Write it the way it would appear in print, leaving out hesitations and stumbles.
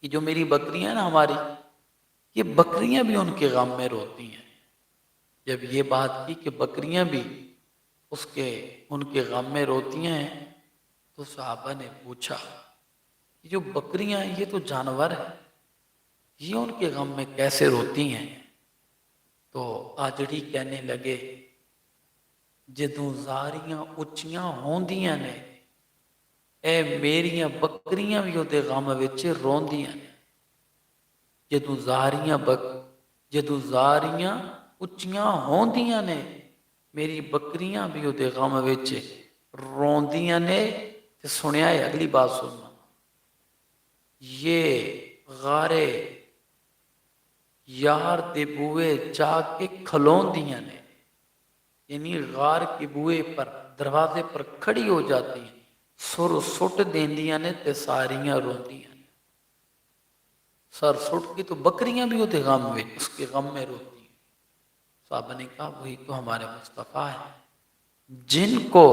کہ جو میری بکریاں ہیں نا ہماری، یہ بکریاں بھی ان کے غم میں روتی ہیں۔ جب یہ بات کی کہ بکریاں بھی ان کے غم میں روتی ہیں، تو صحابہ نے پوچھا کہ جو بکریاں ہیں یہ تو جانور ہیں، یہ ان کے غم میں کیسے روتی ہیں؟ تو آجڑی کہنے لگے جدوں زاریاں اچیاں ہوندیاں نے، اے میریاں بکریاں بھی وہ غم وچ روندیاں نے۔ جدوں زاریاں اچیاں ہوندیاں نے، میری بکریاں بھی وہ غم وچ روندیاں نے۔ تے سنیا ہے اگلی بات سننا، یہ غارے یار دے بوئے جا کے کھلوندیاں نے، یعنی غار کی بوئے پر دروازے پر کھڑی ہو جاتی ہیں، سر سٹ دیندیاں نے تے ساریاں روندیاں نے۔ سر سٹ کی تو بکریاں بھی ہوتے غم میں، اس کے غم میں روتی ہیں۔ صحابہ نے کہا وہی تو ہمارے مصطفیٰ ہیں جن کو